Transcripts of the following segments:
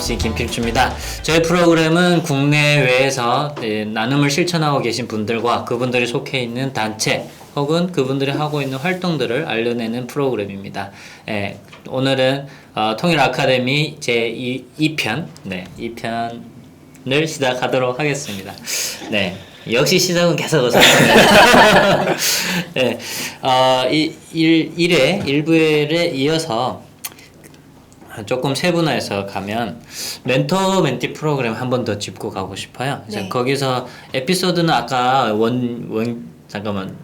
MC 김필주입니다. 저희 프로그램은 국내외에서 나눔을 실천하고 계신 분들과 그분들이 속해 있는 단체 혹은 그분들이 하고 있는 활동들을 알려내는 프로그램입니다. 오늘은 통일 아카데미 제2편 2편을 시작하도록 하겠습니다. 네. 역시 시작은 계속 어설프네요. 네, 1부에 이어서 조금 세분화해서 가면 멘토 멘티 프로그램 한 번 더 짚고 가고 싶어요. 네. 거기서 에피소드는 아까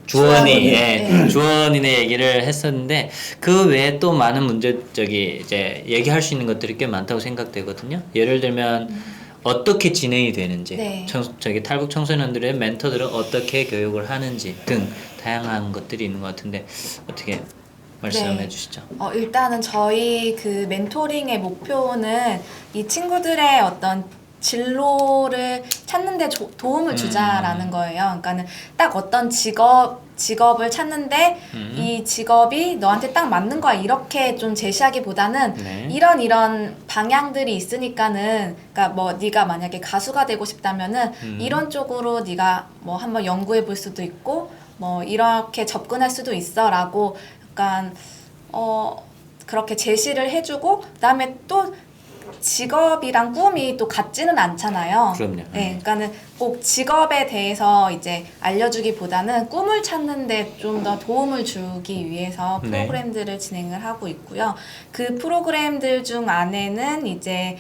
주원이네 얘기를 했었는데 그 외에 또 많은 이제 얘기할 수 있는 것들이 꽤 많다고 생각되거든요. 예를 들면 어떻게 진행이 되는지, 네. 탈북 청소년들의 멘토들은 어떻게 교육을 하는지 등 다양한 것들이 있는 것 같은데 어떻게 말씀해 주시죠. 일단은 저희 그 멘토링의 목표는 이 친구들의 어떤 진로를 찾는데 도움을 주자라는 거예요. 그러니까는 딱 어떤 직업을 찾는데 이 직업이 너한테 딱 맞는 거야 이렇게 좀 제시하기보다는 네. 이런 방향들이 있으니까는 그러니까 뭐 네가 만약에 가수가 되고 싶다면은 이런 쪽으로 네가 뭐 한번 연구해 볼 수도 있고 뭐 이렇게 접근할 수도 있어라고 약간 그렇게 제시를 해주고 그다음에 또 직업이랑 꿈이 또 같지는 않잖아요. 그럼요. 네, 그러니까는 꼭 직업에 대해서 이제 알려주기보다는 꿈을 찾는데 좀 더 도움을 주기 위해서 프로그램들을 진행을 하고 있고요. 그 프로그램들 중 안에는 이제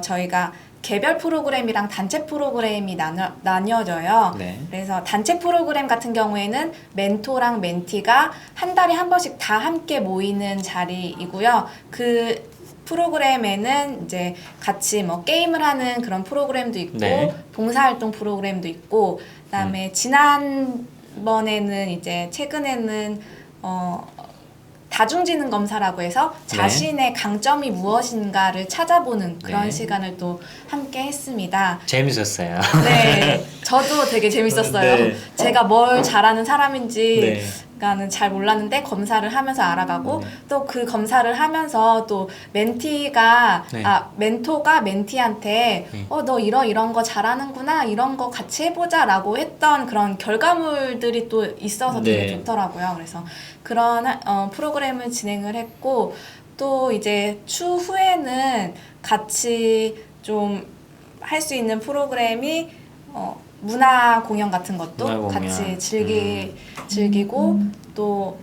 저희가 개별 프로그램이랑 단체 프로그램이 나뉘어져요. 네. 그래서 단체 프로그램 같은 경우에는 멘토랑 멘티가 한 달에 한 번씩 다 함께 모이는 자리이고요. 그 프로그램에는 이제 같이 뭐 게임을 하는 그런 프로그램도 있고 네. 봉사활동 프로그램도 있고 그다음에 지난번에는 이제 최근에는 다중지능 검사라고 해서 자신의 강점이 무엇인가를 찾아보는 그런 시간을 또 함께 했습니다. 재밌었어요. 네, 저도 되게 재밌었어요. 네. 제가 뭘 잘하는 사람인지 네. 가는 잘 몰랐는데 검사를 하면서 알아가고 또 그 검사를 하면서 또 멘토가 멘티한테 너 이런 거 잘하는구나 이런 거 같이 해보자라고 했던 그런 결과물들이 또 있어서 되게 좋더라고요. 그래서 그런 프로그램을 진행을 했고 또 이제 추후에는 같이 좀 할 수 있는 프로그램이 문화 공연 같은 것도 같이 즐기고 또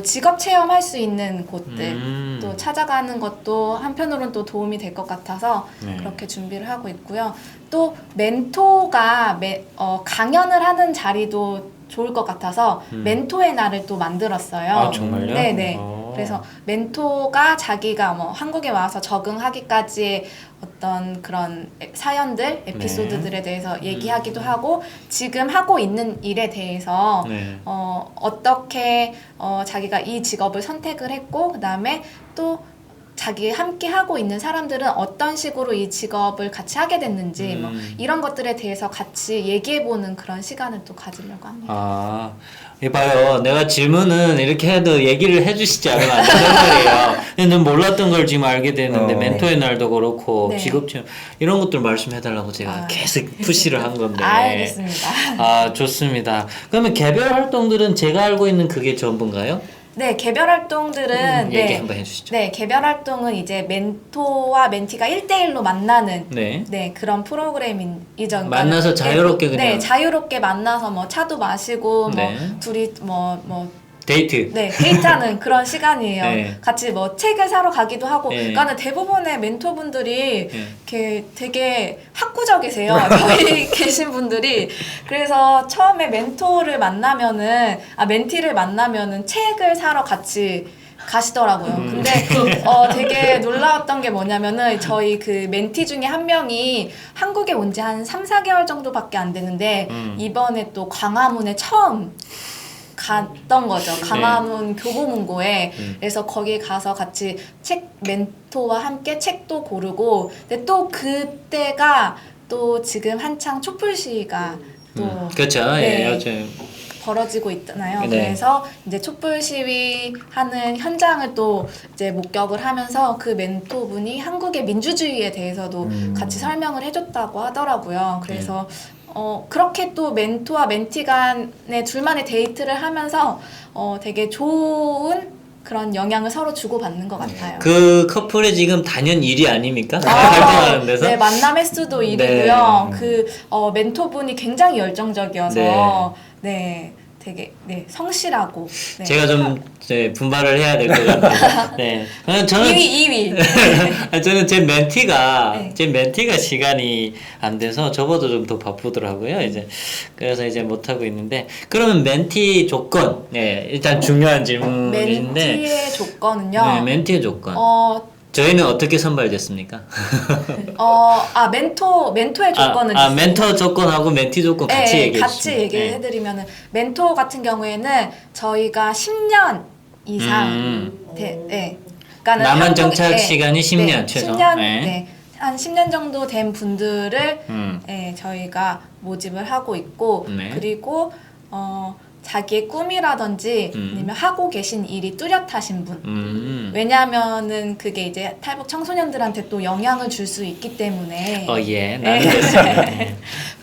직업 체험할 수 있는 곳들 또 찾아가는 것도 한편으로는 또 도움이 될 것 같아서 그렇게 준비를 하고 있고요. 또 멘토가 강연을 하는 자리도 좋을 것 같아서 멘토의 날을 또 만들었어요. 아, 정말요? 네네. 그래서 멘토가 자기가 뭐 한국에 와서 적응하기까지의 어떤 그런 사연들, 에피소드들에 대해서 얘기하기도 하고 지금 하고 있는 일에 대해서 어떻게 자기가 이 직업을 선택을 했고 그다음에 또 자기 함께 하고 있는 사람들은 어떤 식으로 이 직업을 같이 하게 됐는지 뭐 이런 것들에 대해서 같이 얘기해보는 그런 시간을 또 가지려고 합니다. 이봐요. 내가 질문은 이렇게 해도 얘기를 해주시지 않으면 안 된단 말이에요. 근데 난 몰랐던 걸 지금 알게 되는데 멘토의 날도 그렇고 직업체험 이런 것들 말씀해달라고 제가 계속 푸시를 한 건데. 알겠습니다. 좋습니다. 그러면 개별 활동들은 제가 알고 있는 그게 전부인가요? 네, 개별 활동들은 얘기 한번 해주시죠. 네, 개별 활동은 이제 멘토와 멘티가 1대1로 만나는 그런 프로그램이죠. 그러니까 만나서 자유롭게 그냥 자유롭게 만나서 뭐 차도 마시고 뭐 둘이 데이트. 네, 데이트하는 그런 시간이에요. 같이 뭐 책을 사러 가기도 하고. 그러니까 대부분의 멘토분들이 이렇게 되게 학구적이세요. 여기 계신 분들이. 그래서 처음에 멘티를 만나면은 책을 사러 같이 가시더라고요. 근데 되게 놀라웠던 게 뭐냐면은 저희 그 멘티 중에 한 명이 한국에 온 지 한 3-4개월 정도밖에 안 됐는데 이번에 또 광화문에 처음 갔던 거죠. 광화문 교보문고에. 그래서 거기 가서 같이 멘토와 함께 책도 고르고 근데 또 그때가 또 지금 한창 촛불 시위가 또 그렇죠. 요즘 벌어지고 있잖아요. 네. 그래서 이제 촛불 시위하는 현장을 또 이제 목격을 하면서 그 멘토분이 한국의 민주주의에 대해서도 같이 설명을 해줬다고 하더라고요. 그래서 그렇게 또 멘토와 멘티 간의 둘만의 데이트를 하면서 되게 좋은 그런 영향을 서로 주고받는 것 같아요. 그 커플의 지금 단연 1위 아닙니까? 활동하는 데서? 네, 만남 횟수도 1위고요. 그 멘토분이 굉장히 열정적이어서 네, 되게 성실하고 네. 제가 좀 분발을 해야 될 것 같아요. 네. 저는 2위. 저는 제 멘티가 네. 제 멘티가 시간이 안 돼서 저보다 좀 더 바쁘더라고요. 이제 그래서 이제 못 하고 있는데 그러면 멘티 조건 일단 중요한 질문인데 멘티의 조건은요. 네, 멘티의 조건. 저희는 어떻게 선발됐습니까? 멘토의 조건은 있습니다. 멘토 조건하고 멘티 조건 같이 얘기해 같이 주시면. 얘기를 해드리면은 멘토 같은 경우에는 저희가 10년 이상 그러니까는 남한 정착 시간이 10년 최소. 10년 한 10년 정도 된 분들을 저희가 모집을 하고 있고 네. 그리고 자기의 꿈이라든지 아니면 하고 계신 일이 뚜렷하신 분. 왜냐하면은 그게 이제 탈북 청소년들한테 또 영향을 줄 수 있기 때문에. 나는 됐습니다.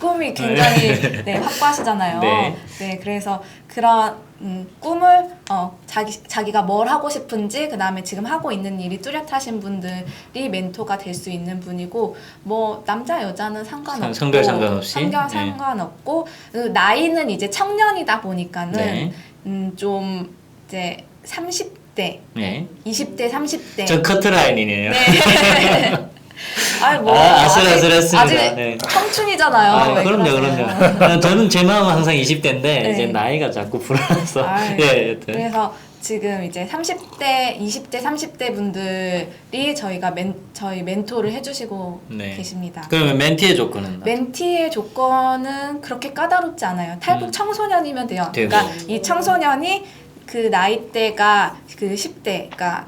꿈이 굉장히 확고하시잖아요. 네. 그래서 그런 꿈을 자기가 뭘 하고 싶은지 그 다음에 지금 하고 있는 일이 뚜렷하신 분들이 멘토가 될 수 있는 분이고 뭐 남자 여자는 상관없고 성별 상관없이 상관없고 나이는 이제 청년이다 보니까는 좀 이제 30대 20대 30대 저 커트라인이네요. 아슬아슬했습니다. 아직 네. 청춘이잖아요. 그럼요. 저는 제 마음은 항상 20대인데 이제 나이가 자꾸 불어나서. 그래서 지금 이제 30대, 20대, 30대 분들이 저희 멘토를 해주시고 계십니다. 그러면 멘티의 조건은? 멘티의 조건은 그렇게 까다롭지 않아요. 탈북 청소년이면 돼요. 그러니까 이 청소년이 그 나이대가 그 10대, 그러니까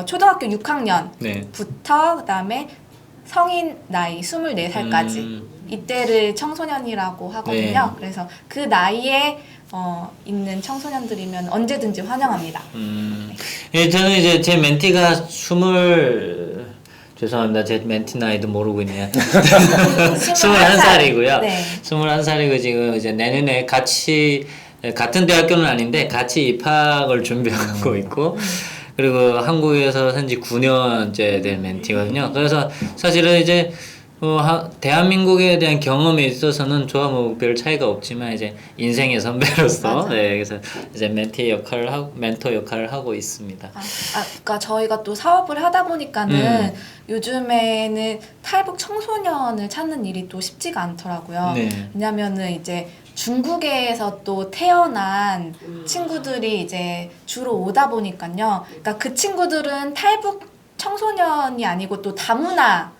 초등학교 6학년부터 그다음에 성인 나이 24살까지 이때를 청소년이라고 하거든요. 그래서 그 나이에 있는 청소년들이면 언제든지 환영합니다. 저는 이제 제 멘티가 죄송합니다. 제 멘티 나이도 모르고 있네요. 21살이고요. 21살이고 지금 이제 내년에 같은 대학교는 아닌데 같이 입학을 준비하고 있고 그리고 한국에서 산지 9년째 된 멘티거든요. 그래서 사실은 이제 대한민국에 대한 경험에 있어서는 저와 뭐 별 차이가 없지만 이제 인생의 선배로서 그래서 이제 멘토 역할을 하고 있습니다. 그러니까 저희가 또 사업을 하다 보니까는 요즘에는 탈북 청소년을 찾는 일이 또 쉽지가 않더라고요. 왜냐면은 이제 중국에서 또 태어난 친구들이 이제 주로 오다 보니까요. 그러니까 그 친구들은 탈북 청소년이 아니고 또 다문화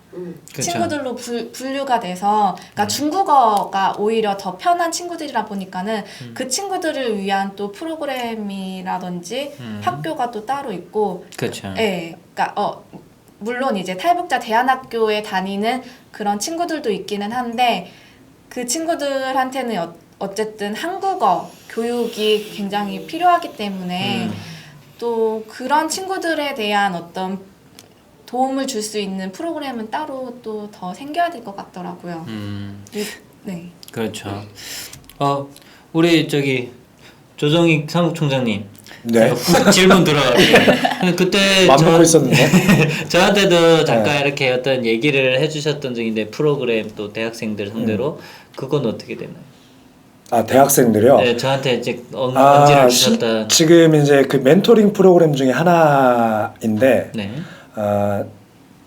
친구들로 분류가 돼서 그러니까 중국어가 오히려 더 편한 친구들이라 보니까는 그 친구들을 위한 또 프로그램이라든지 학교가 또 따로 있고 그러니까 물론 이제 탈북자 대안학교에 다니는 그런 친구들도 있기는 한데 그 친구들한테는 어쨌든 한국어 교육이 굉장히 필요하기 때문에 또 그런 친구들에 대한 어떤 도움을 줄 수 있는 프로그램은 따로 또 더 생겨야 될 것 같더라고요. 그렇죠. 우리 조정익 사무총장님. 훅 질문 들어가요. 그때 맘 먹고 있었는데. 저한테도 잠깐 이렇게 어떤 얘기를 해주셨던 적인데 프로그램 또 대학생들 상대로 그건 어떻게 되나요? 대학생들이요? 네, 저한테 이제 언지를 주셨던. 지금 이제 그 멘토링 프로그램 중에 하나인데.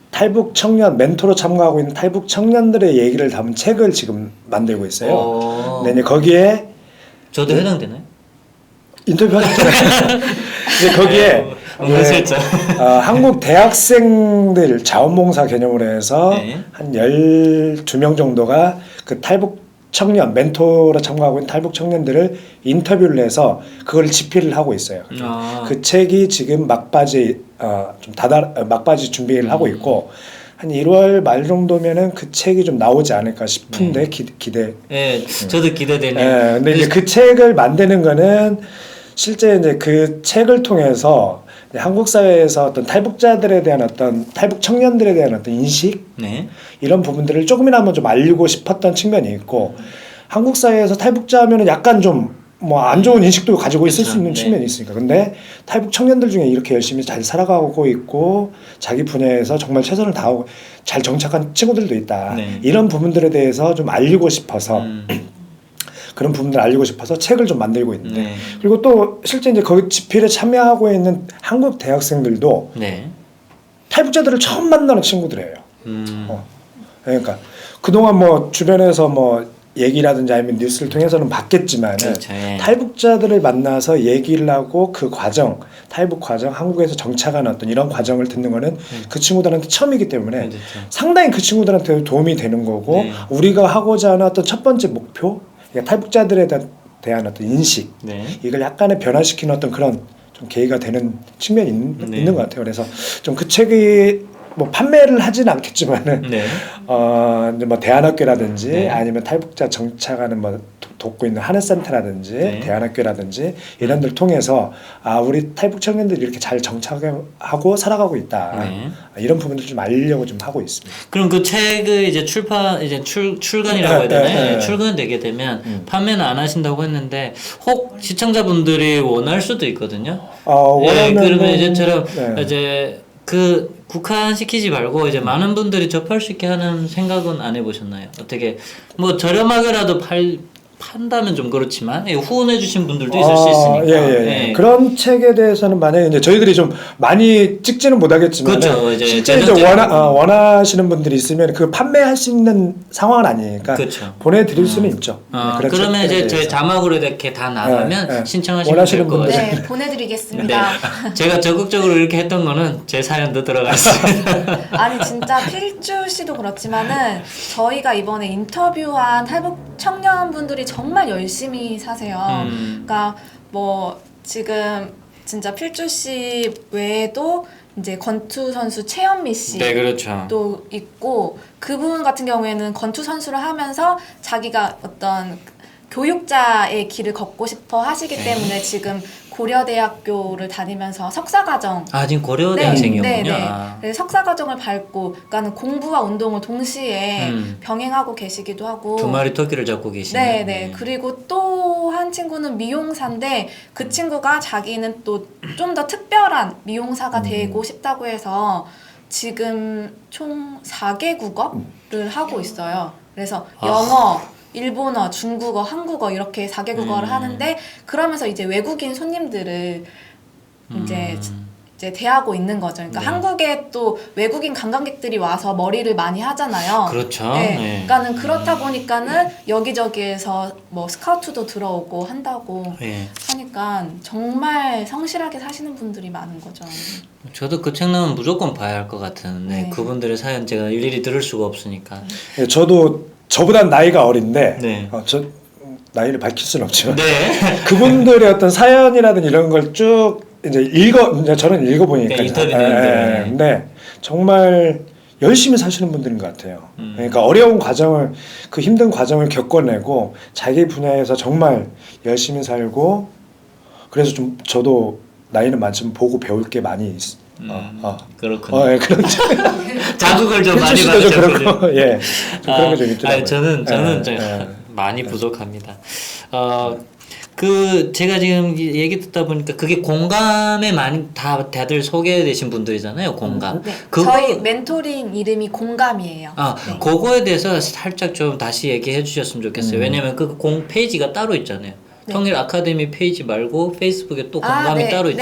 탈북 청년 멘토로 참가하고 있는 탈북 청년들의 얘기를 담은 책을 지금 만들고 있어요. 네, 거기에 저도 해당되나요? 인터뷰 하셨잖아요. 이제 거기에 한국 대학생들 자원봉사 개념으로 해서 한 12명 정도가 그 탈북 청년 멘토로 참가하고 있는 탈북 청년들을 인터뷰를 해서 그걸 집필을 하고 있어요. 그 책이 지금 막바지 준비를 하고 있고 한 1월 말 정도면은 그 책이 좀 나오지 않을까 싶은데 기대. 네, 저도 기대되네요. 네, 근데 이제 그 책을 만드는 거는 실제 이제 그 책을 통해서 한국 사회에서 어떤 탈북자들에 대한 어떤 탈북 청년들에 대한 어떤 인식 네. 이런 부분들을 조금이나마 좀 알리고 싶었던 측면이 있고 한국 사회에서 탈북자 하면은 약간 좀 뭐 안 좋은 인식도 가지고 있을 수 있는 측면이 있으니까. 근데 탈북 청년들 중에 이렇게 열심히 잘 살아가고 있고 자기 분야에서 정말 최선을 다하고 잘 정착한 친구들도 있다. 네. 이런 부분들에 대해서 좀 알리고 싶어서 그런 부분들 알리고 싶어서 책을 좀 만들고 있는데 네. 그리고 또 실제 이제 거기 집필에 참여하고 있는 한국 대학생들도 네. 탈북자들을 처음 만나는 친구들이에요. 그러니까 그동안 뭐 주변에서 뭐 얘기라든지 아니면 뉴스를 통해서는 봤겠지만 그렇죠. 예. 탈북자들을 만나서 얘기를 하고 그 과정, 탈북 과정, 한국에서 정착하는 어떤 이런 과정을 듣는 거는 그 친구들한테 처음이기 때문에 그렇죠. 상당히 그 친구들한테 도움이 되는 거고 네. 우리가 하고자 하는 어떤 첫 번째 목표, 그러니까 탈북자들에 대한 어떤 인식 네. 이걸 약간의 변화시키는 어떤 그런 좀 계기가 되는 측면이 있는 것 같아요. 그래서 좀 그 책이 뭐 판매를 하지는 않겠지만은 네. 이제 뭐 대안학교라든지 네. 아니면 탈북자 정착하는 뭐 돕고 있는 하늘센터라든지 네. 대안학교라든지 이런 데를 통해서 아 우리 탈북 청년들이 이렇게 잘 정착하고 살아가고 있다. 네. 이런 부분들 좀 알리려고 좀 하고 있습니다. 그럼 그 책을 이제 출간이라고 해야 되나요? 출간되게 되면 판매는 안 하신다고 했는데 혹 시청자분들이 원할 수도 있거든요. 예, 그러면 이제처럼 이제 그 국한시키지 말고 이제 많은 분들이 접할 수 있게 하는 생각은 안 해보셨나요? 어떻게 뭐 저렴하게라도 판다면 좀 그렇지만 후원해 주신 분들도 있을 수 있으니까. 예. 그런 책에 대해서는 만약에 이제 저희들이 좀 많이 찍지는 못하겠지만 그렇죠. 이제 실제 이제 원하시는 분들이 있으면 그 판매할 수 있는 상황은 아니니까 그렇죠. 보내드릴 수는 있죠. 그러면 이제 저희 자막으로 이렇게 다 나가면 신청하시면 될 것 같아요. 네, 보내드리겠습니다. 네. 제가 적극적으로 이렇게 했던 거는 제 사연도 들어가 있습니다. 아니 진짜 필주 씨도 그렇지만은 저희가 이번에 인터뷰한 탈북 청년분들이 정말 열심히 사세요. 그러니까 뭐 지금 진짜 필주 씨 외에도 이제 권투 선수 최현미 씨도 네, 그렇죠. 있고 그분 같은 경우에는 권투 선수를 하면서 자기가 어떤 교육자의 길을 걷고 싶어 하시기 때문에 지금 고려대학교를 다니면서 석사과정 지금 고려대학생이었군요. 네. 그래서 석사과정을 밟고 그러니까 공부와 운동을 동시에 병행하고 계시기도 하고 두 마리 토끼를 잡고 계시네요. 네. 그리고 또 한 친구는 미용사인데 그 친구가 자기는 또 좀 더 특별한 미용사가 되고 싶다고 해서 지금 총 4개 국어를 하고 있어요. 그래서 영어, 일본어, 중국어, 한국어 이렇게 4개 국어를 하는데 그러면서 이제 외국인 손님들을 이제 대하고 있는 거죠. 그러니까 한국에 또 외국인 관광객들이 와서 머리를 많이 하잖아요. 그렇죠. 네. 그러니까는 그렇다 보니까는 여기저기에서 뭐 스카우트도 들어오고 한다고 하니까 정말 성실하게 사시는 분들이 많은 거죠. 저도 그 책 나오면 무조건 봐야 할 것 같은. 그분들의 사연 제가 일일이 들을 수가 없으니까. 네, 저도 저보다 나이가 어린데 저 나이를 밝힐 수는 없지만 그분들의 어떤 사연이라든지 이런 걸 쭉 이제 저는 읽어보니까 인터뷰 근데 정말 열심히 사시는 분들인 것 같아요. 그러니까 어려운 과정을 그 힘든 과정을 겪어내고 자기 분야에서 정말 열심히 살고 그래서 좀 저도 나이는 많지만 보고 배울 게 많이 있어. 그렇군요. 그렇죠. 자극을 좀 많이 받으셨군요. 좀 그런 게 좀 있더라고요. 저는 많이 부족합니다. 제가 지금 얘기 듣다 보니까 그게 공감에 많이 다들 소개되신 분들이잖아요. 공감. 네. 저희 멘토링 이름이 공감이에요. 그거에 대해서 살짝 좀 다시 얘기해 주셨으면 좋겠어요. 왜냐면 그 페이지가 따로 있잖아요. 통일 아카데미 페이지 말고 페이스북에 또 공감이 따로 있죠.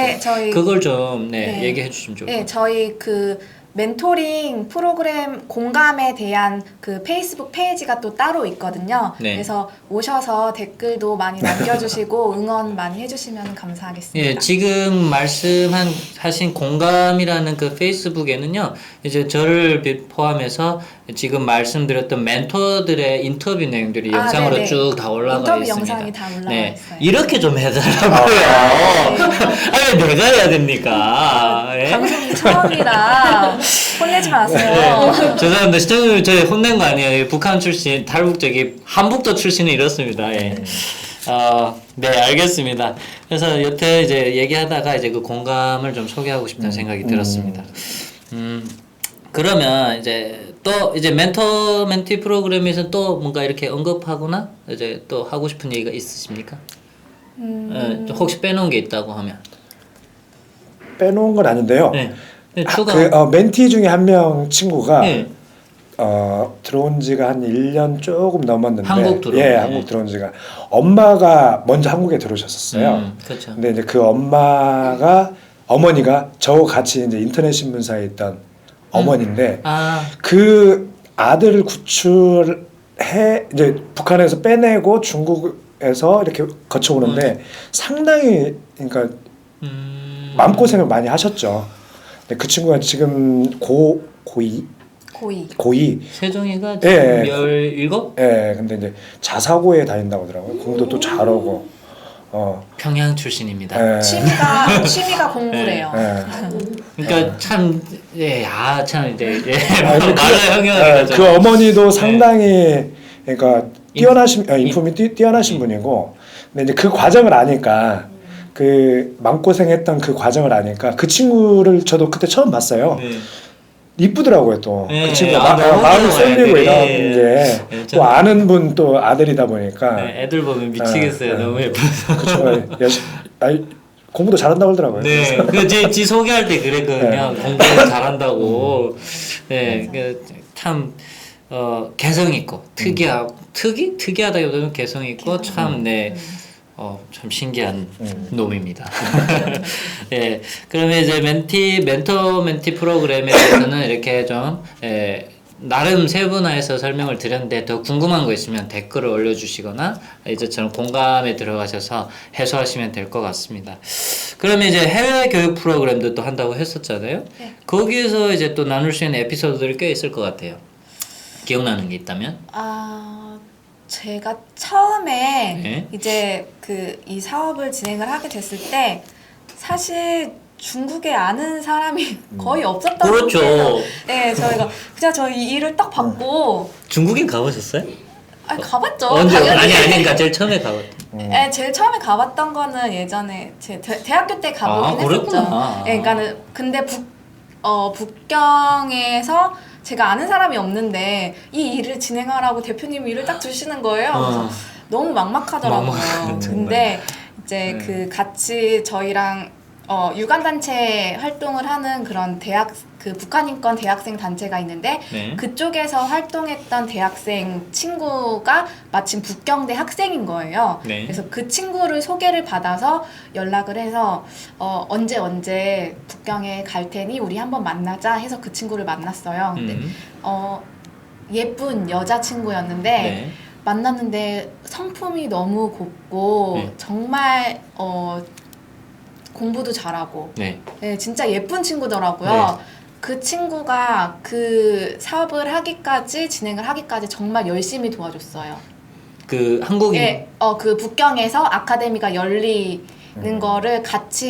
그걸 좀 얘기해 주시면 좋겠어요. 네, 저희 그 멘토링 프로그램 공감에 대한 그 페이스북 페이지가 또 따로 있거든요. 그래서 오셔서 댓글도 많이 남겨주시고 응원 많이 해주시면 감사하겠습니다. 지금 말씀하신 공감이라는 그 페이스북에는요, 이제 저를 부포함해서 지금 말씀드렸던 멘토들의 인터뷰 내용들이 영상으로 쭉 다 올라가 인터뷰 있습니다. 영상이 다 올라가 있어요. 이렇게 좀 해달라고요. 아니 내가 해야 됩니까? 방송이 처음이라 혼내지 마세요. 네, 죄송합니다. 시청자님 저희 혼낸 거 아니에요. 북한 출신, 탈북 저기 한북도 출신은 이렇습니다. 예. 네, 알겠습니다. 그래서 여태 이제 얘기하다가 이제 그 공감을 좀 소개하고 싶다는 생각이 들었습니다. 그러면 이제 또 이제 멘토 멘티 프로그램에서 또 뭔가 이렇게 언급하거나 이제 또 하고 싶은 얘기가 있으십니까? 혹시 빼놓은 게 있다고 하면? 빼놓은 건 아닌데요. 네. 추가. 멘티 중에 한 명 친구가 네. 들어온 지가 한 1년 조금 넘었는데 한국 들어온 예, 한국 들어온 지가 엄마가 먼저 한국에 들어오셨었어요. 그렇죠. 근데 이제 그 어머니가 저하고 같이 이제 인터넷 신문사에 있던 어머니인데 그 아들을 구출해 이제 북한에서 빼내고 중국에서 이렇게 거쳐오는데 상당히 그러니까 마음고생을 많이 하셨죠. 근데 그 친구가 지금 고2 세종이가 예, 17? 예, 근데 이제 자사고에 다닌다고 하더라고요. 공부도 또 잘하고. 평양 출신입니다. 예. 취미가 공부래요. 그러니까 참, 참 이제 근데 말로 형용하기가 그 어머니도 상당히 그러니까 인품이 뛰어나신 분이고, 근데 이제 그 과정을 아니까 그 마음고생했던 그 과정을 아니까 그 친구를 저도 그때 처음 봤어요. 네. 이쁘더라고요 또. 네, 그 친구가 너무 마음이 쏠리고 네. 이런 게 또 아는 분 또 아들이다 보니까 네, 애들 보면 미치겠어요. 너무 예뻐서. 그 친구가 공부도 잘한다고 그러더라고요. 네, 지 소개할 때 그랬거든요. 공부 잘한다고. 네, 참 개성 있고 특이하다기보다는 개성 있고 참 참 신기한 놈입니다. 예, 그러면 이제 멘토 멘티 프로그램에 대해서는 이렇게 좀 나름 세분화해서 설명을 드렸는데 더 궁금한 거 있으면 댓글을 올려주시거나 이제처럼 공감에 들어가셔서 해소하시면 될 것 같습니다. 그러면 이제 해외 교육 프로그램도 또 한다고 했었잖아요. 네. 거기에서 이제 또 나눌 수 있는 에피소드들이 꽤 있을 것 같아요. 기억나는 게 있다면? 제가 처음에 네. 이제 이 사업을 진행을 하게 됐을 때 사실 중국에 아는 사람이 거의 없었던 그렇죠. 상태에서 네, 저희가 그냥 저희 일을 딱 받고 중국인 가보셨어요? 가봤죠. 언제? 당연히. 그러니까 제일 처음에 가봤던. 네, 제일 처음에 가봤던 거는 예전에 제 대학교 때 가보긴 했었죠. 그랬구나. 네, 그러니까는 근데 북경에서 제가 아는 사람이 없는데 이 일을 진행하라고 대표님이 일을 딱 주시는 거예요. 그래서 너무 막막하더라고요. 근데 이제 그 같이 저희랑 유관단체 활동을 하는 그런 북한 인권 대학생 단체가 있는데 그쪽에서 활동했던 대학생 친구가 마침 북경대 학생인 거예요. 그래서 그 친구를 소개를 받아서 연락을 해서 언제 북경에 갈 테니 우리 한번 만나자 해서 그 친구를 만났어요. 근데 예쁜 여자친구였는데 만났는데 성품이 너무 곱고 정말 공부도 잘하고 네, 진짜 예쁜 친구더라고요. 그 친구가 그 사업을 진행을 하기까지 정말 열심히 도와줬어요. 그 한국인? 네, 그 북경에서 아카데미가 열리는 거를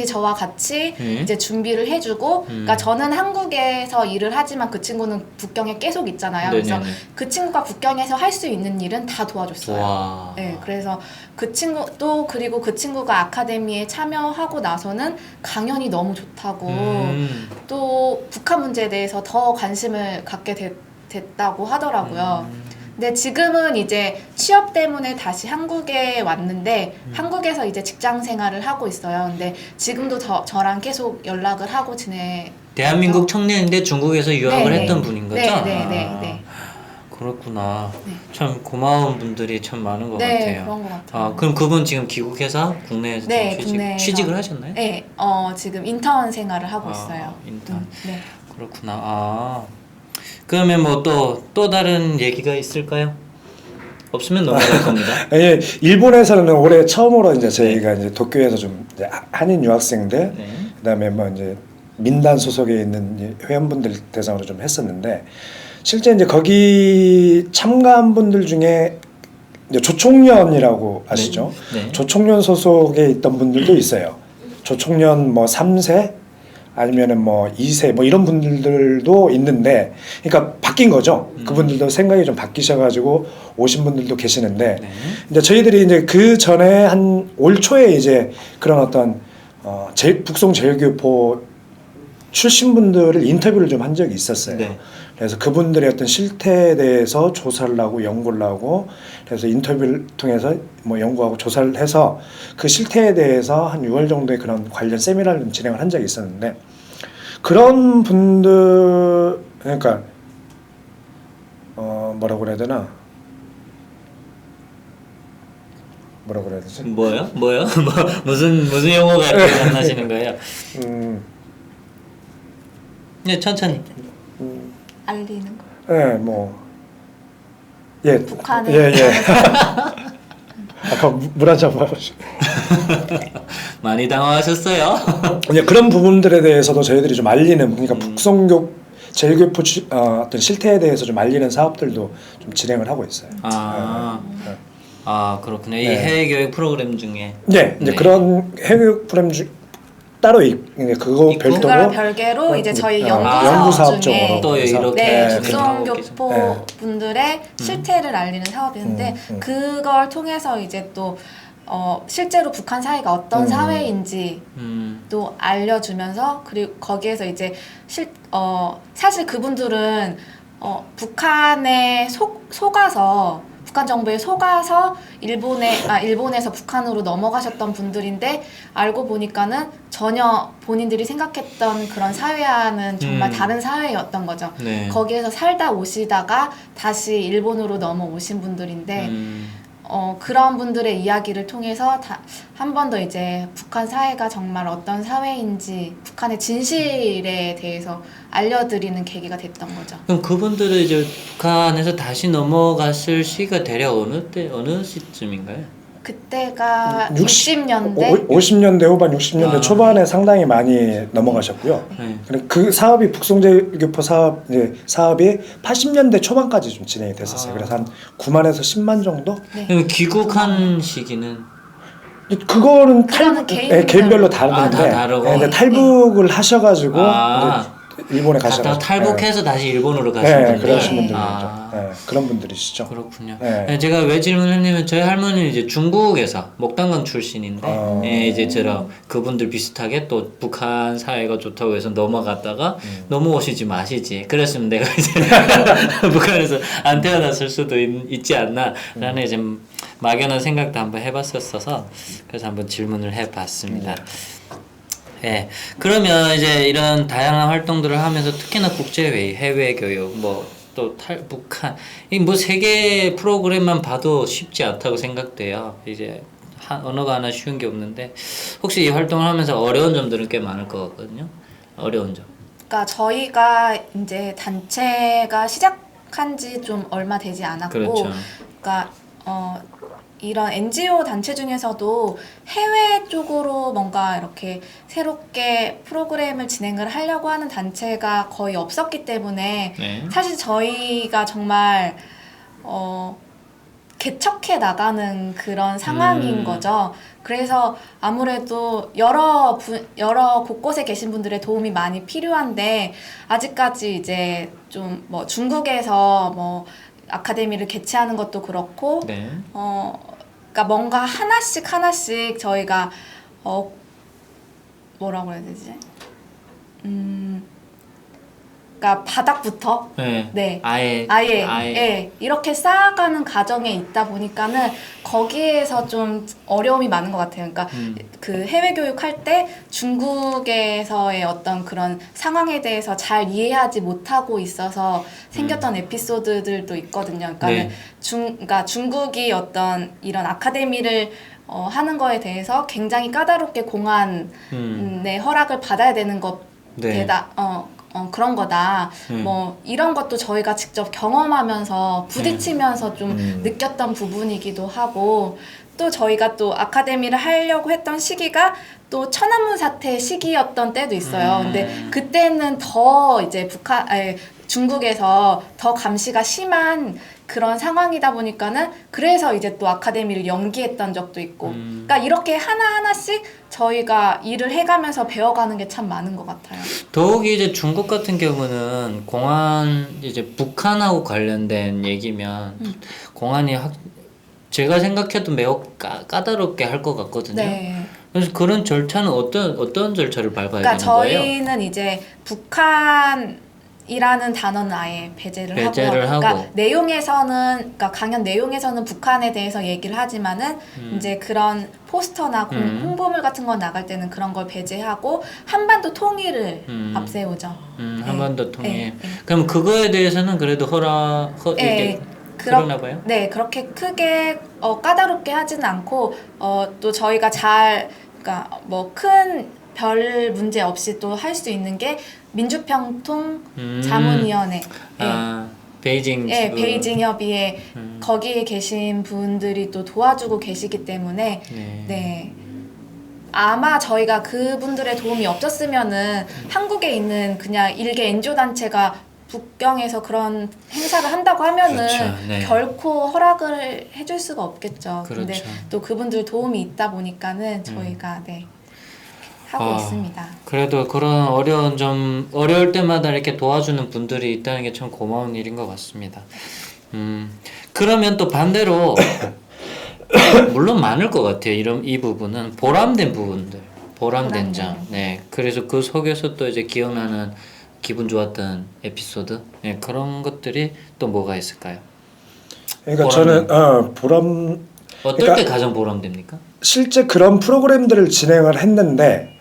저와 같이 이제 준비를 해주고, 그러니까 저는 한국에서 일을 하지만 그 친구는 북경에 계속 있잖아요. 그래서 그 친구가 북경에서 할 수 있는 일은 다 도와줬어요. 와. 네, 그래서 그리고 그 친구가 아카데미에 참여하고 나서는 강연이 너무 좋다고 또 북한 문제에 대해서 더 관심을 갖게 됐다고 하더라고요. 근데 지금은 이제 취업 때문에 다시 한국에 왔는데 한국에서 이제 직장 생활을 하고 있어요. 근데 지금도 저랑 계속 연락을 하고 대한민국 청년인데 중국에서 유학을 했던 분인 거죠? 네. 그렇구나. 참 고마운 분들이 참 많은 것 같아요. 네, 그런 것 같아요. 그럼 그분 지금 귀국해서 국내에서 취직을 하셨나요? 네, 지금 인턴 생활을 하고 있어요. 인턴. 네. 그렇구나. 그러면 뭐 또 다른 얘기가 있을까요? 없으면 넘어갈 겁니다. 예, 일본에서는 올해 처음으로 이제 저희가 이제 도쿄에서 좀 이제 한인 유학생들, 그다음에 뭐 이제 민단 소속에 있는 회원분들 대상으로 좀 했었는데 실제 이제 거기 참가한 분들 중에 이제 조총련이라고 아시죠? 조총련 소속에 있던 분들도 있어요. 조총련 뭐 3세 아니면은 뭐 2세 뭐 이런 분들도 있는데, 그러니까 바뀐 거죠. 그분들도 생각이 좀 바뀌셔가지고 오신 분들도 계시는데, 네. 이제 저희들이 이제 그 전에 한 올 초에 이제 그런 어떤 북송 제일교포 출신 분들을 인터뷰를 좀 한 적이 있었어요. 네. 그래서 그분들의 어떤 실태에 대해서 조사를 하고 연구를 하고, 그래서 인터뷰를 통해서 뭐 연구하고 조사를 해서 그 실태에 대해서 한 6월 정도에 그런 관련 세미나를 좀 진행을 한 적이 있었는데, 그런 분들, 그러니까 뭐라고 그래야 되나? 뭐라고 그래야 되지? 뭐요? 무슨 용어가 이렇게 안 나시는 거예요? 네, 천천히. 알리는 거. 예, 뭐, 예, 북한에 예. 아까 물 한 잔 마시고. 많이 당황하셨어요? 이제 그런 부분들에 대해서도 저희들이 좀 알리는, 그러니까 북송교 제일교포 어떤 실태에 대해서 좀 알리는 사업들도 좀 진행을 하고 있어요. 그렇군요. 이 네. 해외 교육 프로그램 중에. 네, 이제 그런 해외 교육 프로그램 따로 그거 있고? 별도로 그거랑 별개로 이제 저희 연구 연구 사업 사업 중에 쪽으로 또 그래서 이렇게 네, 그런 북송교포 네. 분들의 실태를 알리는 사업인데 그걸 통해서 이제 또 실제로 북한 사회가 어떤 사회인지 또 알려주면서, 그리고 거기에서 이제 사실 그분들은 북한에 속아서 북한 정부에 속아서 일본에서 북한으로 넘어가셨던 분들인데, 알고 보니까는 전혀 본인들이 생각했던 그런 사회와는 정말 다른 사회였던 거죠. 네. 거기에서 살다 오시다가 다시 일본으로 넘어오신 분들인데, 그런 분들의 이야기를 통해서 한 번 더 이제 북한 사회가 정말 어떤 사회인지, 북한의 진실에 대해서 알려드리는 계기가 됐던 거죠. 그럼 그분들은 이제 북한에서 다시 넘어갔을 시기가 대략 어느 시점인가요? 그때가 60년대? 50년대 후반, 60년대 초반에 상당히 많이 넘어가셨고요. 네. 그리고 그 사업이 북송제일교포 사업이 80년대 초반까지 좀 진행이 됐었어요. 그래서 한 9만에서 10만 정도? 그럼 귀국한 시기는? 그거는 그거는 개인별로 다른데, 다 다르고? 근데 탈북을 하셔가지고 아. 이제 일본에 갔다가 가셔가지고 탈북해서 다시 일본으로 가신 네, 분들. 그러신 분들이죠. 아. 네, 그런 분들이시죠. 그렇군요. 네. 네, 제가 왜 질문했냐면 저희 할머니는 이제 중국에서 목단강 출신인데, 예, 이제 저랑 그분들 비슷하게 또 북한 사회가 좋다고 해서 넘어갔다가 넘어오시지 마시지. 그랬으면 내가 이제 북한에서 안 태어났을 수도 있지 않나라는 이제 막연한 생각도 한번 해봤었어서 그래서 한번 질문을 해봤습니다. 예. 그러면 이제 이런 다양한 활동들을 하면서 특히나 국제회의, 해외 교육, 또 북한, 이 세계 프로그램만 봐도 쉽지 않다고 생각돼요. 이제 언어가 하나 쉬운 게 없는데 혹시 이 활동을 하면서 어려운 점들은 꽤 많을 거거든요. 어려운 점. 그러니까 저희가 이제 단체가 시작한 지 좀 얼마 되지 않았고, 그렇죠. 그러니까 이런 NGO 단체 중에서도 해외 쪽으로 뭔가 이렇게 새롭게 프로그램을 진행을 하려고 하는 단체가 거의 없었기 때문에 네. 사실 저희가 정말 개척해 나가는 그런 상황인 거죠. 그래서 아무래도 여러 곳곳에 계신 분들의 도움이 많이 필요한데, 아직까지 이제 좀 중국에서 아카데미를 개최하는 것도 그렇고, 네. 그러니까 뭔가 하나씩 저희가 뭐라고 해야 되지? 그러니까 바닥부터 네. 아예 예, 이렇게 쌓아가는 과정에 있다 보니까는 거기에서 좀 어려움이 많은 것 같아요. 그러니까 그 해외 교육할 때 중국에서의 어떤 그런 상황에 대해서 잘 이해하지 못하고 있어서 생겼던 에피소드들도 있거든요. 그러니까 그러니까 중국이 어떤 이런 아카데미를 하는 거에 대해서 굉장히 까다롭게 공안의 허락을 받아야 되는 것에다 그런 거다. 이런 것도 저희가 직접 경험하면서 부딪히면서 좀 느꼈던 부분이기도 하고, 또 저희가 또 아카데미를 하려고 했던 시기가 또 천안문 사태 시기였던 때도 있어요. 근데 그때는 더 이제 중국에서 더 감시가 심한 그런 상황이다 보니까는 그래서 이제 또 아카데미를 연기했던 적도 있고 그러니까 이렇게 하나하나씩 저희가 일을 해가면서 배워가는 게 참 많은 것 같아요. 더욱이 이제 중국 같은 경우는 공안 이제 북한하고 관련된 얘기면 공안이 제가 생각해도 매우 까다롭게 할 것 같거든요. 네. 그래서 그런 절차는 어떤 절차를 밟아야 그러니까 되는 거예요? 저희는 이제 북한이라는 단어는 아예 배제를 하고, 그러니까 그러니까 강연 내용에서는 북한에 대해서 얘기를 하지만은 이제 그런 포스터나 홍보물 같은 거 나갈 때는 그런 걸 배제하고 한반도 통일을 앞세우죠. 한반도 통일. 네. 그럼 그거에 대해서는 그래도 이게 그러나 봐요? 네, 그렇게 크게 까다롭게 하지는 않고 또 저희가 그러니까 뭐 큰 별 문제 없이 또 할 수 있는 게 민주평통 자문위원회. 베이징 네, 베이징 협의회 거기에 계신 분들이 또 도와주고 계시기 때문에 네. 아마 저희가 그분들의 도움이 없었으면은 한국에 있는 그냥 일개 NGO 단체가 북경에서 그런 행사를 한다고 하면은 그렇죠. 네. 결코 허락을 해줄 수가 없겠죠. 그렇죠. 근데 또 그분들 도움이 있다 보니까는 저희가 하고 있습니다. 그래도 그런 어려울 때마다 이렇게 도와주는 분들이 있다는 게 참 고마운 일인 것 같습니다. 그러면 또 반대로 물론 많을 것 같아요. 이 부분은 보람된 부분들, 보람된 점. 네, 그래서 그 속에서 또 이제 기억나는 기분 좋았던 에피소드, 네, 그런 것들이 또 뭐가 있을까요? 그러니까 저는 어떨 때 가장 보람됩니까? 실제 그런 프로그램들을 진행을 했는데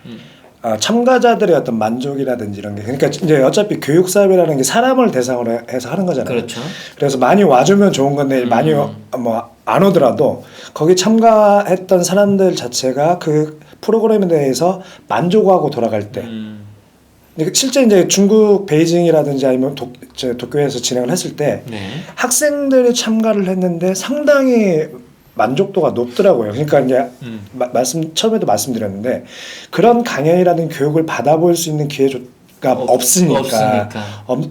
참가자들의 어떤 만족이라든지 이런 게 그러니까 이제 어차피 교육 사업이라는 게 사람을 대상으로 해서 하는 거잖아요. 그렇죠. 그래서 많이 와주면 좋은 건데 많이 뭐 안 오더라도 거기 참가했던 사람들 자체가 그 프로그램에 대해서 만족하고 돌아갈 때. 실제 이제 중국 베이징이라든지 아니면 도쿄에서 진행을 했을 때 학생들이 참가를 했는데 상당히 만족도가 높더라고요. 그러니까 이제 처음에도 말씀드렸는데 그런 강연이라든 교육을 받아볼 수 있는 기회가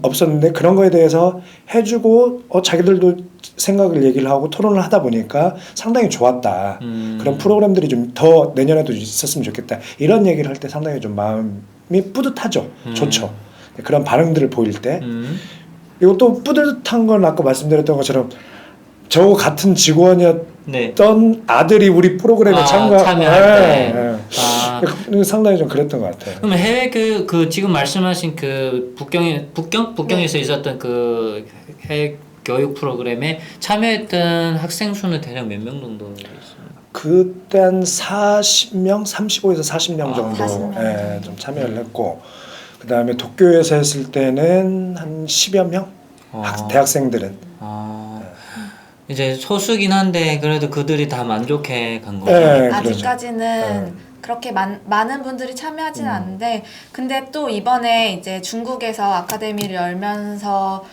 없었는데 그런 거에 대해서 해주고 자기들도 생각을 얘기를 하고 토론을 하다 보니까 상당히 좋았다. 그런 프로그램들이 좀 더 내년에도 있었으면 좋겠다. 이런 얘기를 할 때 상당히 좀 마음이 뿌듯하죠. 좋죠. 그런 반응들을 보일 때. 그리고 또 뿌듯한 건 아까 말씀드렸던 것처럼 저 같은 직원이었던 아들이 우리 프로그램에 참여할 때. 상당히 좀 그랬던 것 같아요. 그럼 해외 그 지금 말씀하신 그 북경에서 있었던 그 해외 교육 프로그램에 참여했던 학생 수는 대략 몇 명 정도 있습니까? 그때 한 40명, 35에서 40명 정도 40명. 좀 참여를 했고 그 다음에 도쿄에서 했을 때는 한 10여 명? 대학생들은. 이제 소수긴 한데 그래도 그들이 다 만족해 간 거죠. 아직까지는 그렇게 많은 분들이 참여하지는 않는데 근데 또 이번에 이제 중국에서 아카데미를 열면서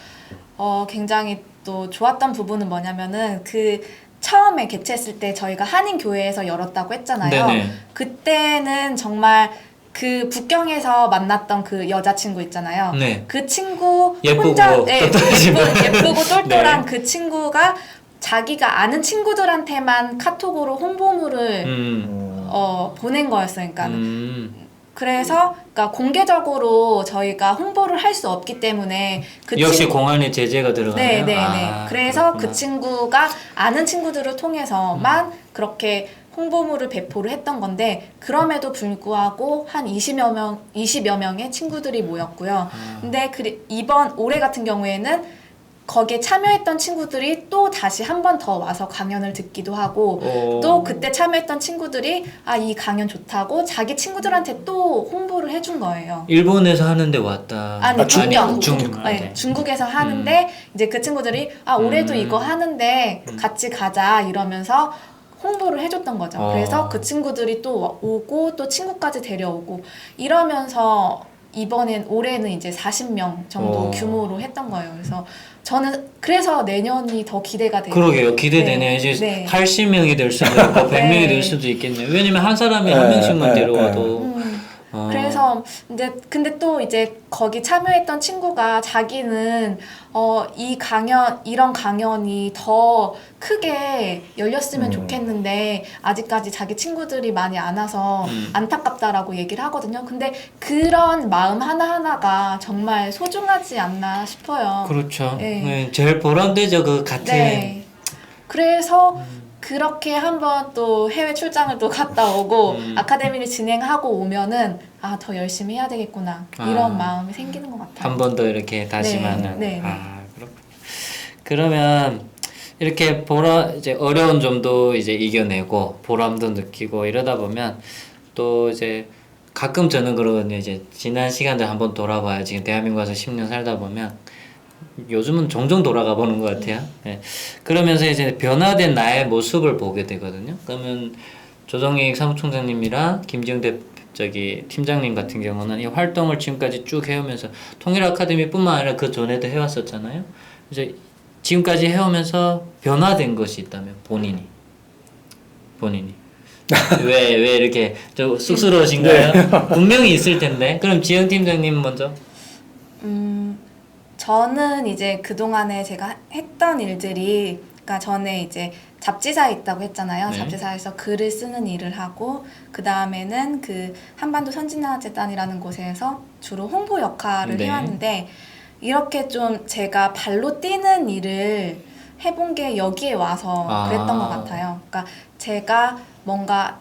굉장히 또 좋았던 부분은 뭐냐면은 그 처음에 개최했을 때 저희가 한인교회에서 열었다고 했잖아요. 네네. 그때는 정말 그 북경에서 만났던 그 여자친구 있잖아요. 네. 그 친구 예쁘고 예쁘고 똘똘한 그 친구가 자기가 아는 친구들한테만 카톡으로 홍보물을 보낸 거였어요. 그러니까 그래서 그러니까 공개적으로 저희가 홍보를 할 수 없기 때문에 역시 공안에 제재가 들어가네요. 네네네. 그래서 그렇구나. 그 친구가 아는 친구들을 통해서만 그렇게 홍보물을 배포를 했던 건데 그럼에도 불구하고 한 20여 명의 친구들이 모였고요. 근데 올해 같은 경우에는 거기에 참여했던 친구들이 또 다시 한 번 더 와서 강연을 듣기도 하고 또 그때 참여했던 친구들이 이 강연 좋다고 자기 친구들한테 또 홍보를 해준 거예요. 일본에서 하는데 왔다. 아니 중국에서 하는데 이제 그 친구들이 올해도 이거 하는데 같이 가자 이러면서 홍보를 해줬던 거죠. 그래서 그 친구들이 또 오고 또 친구까지 데려오고 이러면서 올해는 이제 40명 정도 규모로 했던 거예요. 그래서 저는 그래서 내년이 더 기대가 돼요. 그러게요. 기대되네요. 이제 80명이 될 수도 있고 100명이 될 수도 있겠네요. 왜냐면 한 사람이 한 명씩만 데려와도 그래서 근데 또 이제 거기 참여했던 친구가 자기는 이런 강연이 더 크게 열렸으면 좋겠는데 아직까지 자기 친구들이 많이 안 와서 안타깝다라고 얘기를 하거든요. 근데 그런 마음 하나하나가 정말 소중하지 않나 싶어요. 그렇죠. 네. 네, 제일 보람되죠. 그 같은. 네. 그래서 그렇게 한번 또 해외 출장을 또 갔다 오고 아카데미를 진행하고 오면은 더 열심히 해야 되겠구나 이런 마음이 생기는 것 같아요. 한 번 더 이렇게 다시마는. 네. 그렇군요. 그러면 이렇게 이제 어려운 점도 이제 이겨내고 보람도 느끼고 이러다 보면 또 이제 가끔 저는 그러거든요. 이제 지난 시간들 한번 돌아봐요. 지금 대한민국 와서 10년 살다 보면 요즘은 종종 돌아가 보는 것 같아요. 네. 그러면서 이제 변화된 나의 모습을 보게 되거든요. 그러면 조정익 사무총장님이랑 김지영 팀장님 같은 경우는 이 활동을 지금까지 쭉 해오면서 통일 아카데미뿐만 아니라 그 전에도 해왔었잖아요. 이제 지금까지 해오면서 변화된 것이 있다면 본인이 왜 이렇게 좀 쑥스러우신가요? 분명히 있을 텐데. 그럼 지영 팀장님 먼저. 저는 이제 그동안에 제가 했던 일들이, 그러니까 전에 이제 잡지사에 있다고 했잖아요. 네. 잡지사에서 글을 쓰는 일을 하고, 그 다음에는 그 한반도 선진화재단이라는 곳에서 주로 홍보 역할을 네. 해왔는데, 이렇게 좀 제가 발로 뛰는 일을 해본 게 여기에 와서 그랬던 것 같아요. 그러니까 제가 뭔가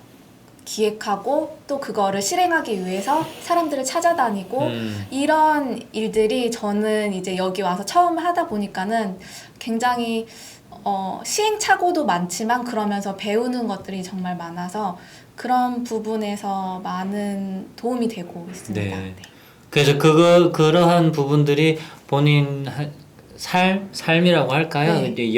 기획하고 또 그거를 실행하기 위해서 사람들을 찾아다니고 이런 일들이 저는 이제 여기 와서 처음 하다 보니까는 굉장히 시행착오도 많지만 그러면서 배우는 것들이 정말 많아서 그런 부분에서 많은 도움이 되고 있습니다. 네. 네. 그래서 그러한 부분들이 본인 삶이라고 할까요? 네. 이제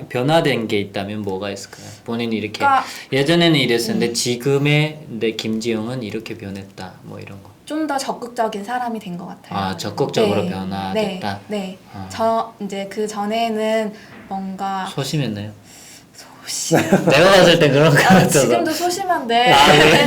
변화된 게 있다면 뭐가 있을까요? 본인이 이렇게 그러니까, 예전에는 이랬었는데 지금의 내 김지영은 이렇게 변했다. 뭐 이런 거. 좀 더 적극적인 사람이 된 것 같아요. 적극적으로 네. 변화됐다. 네. 아. 저 이제 그 전에는 뭔가 소심했나요? 내가 봤을 땐 그런 거 같아서. 지금도 소심한데 이게,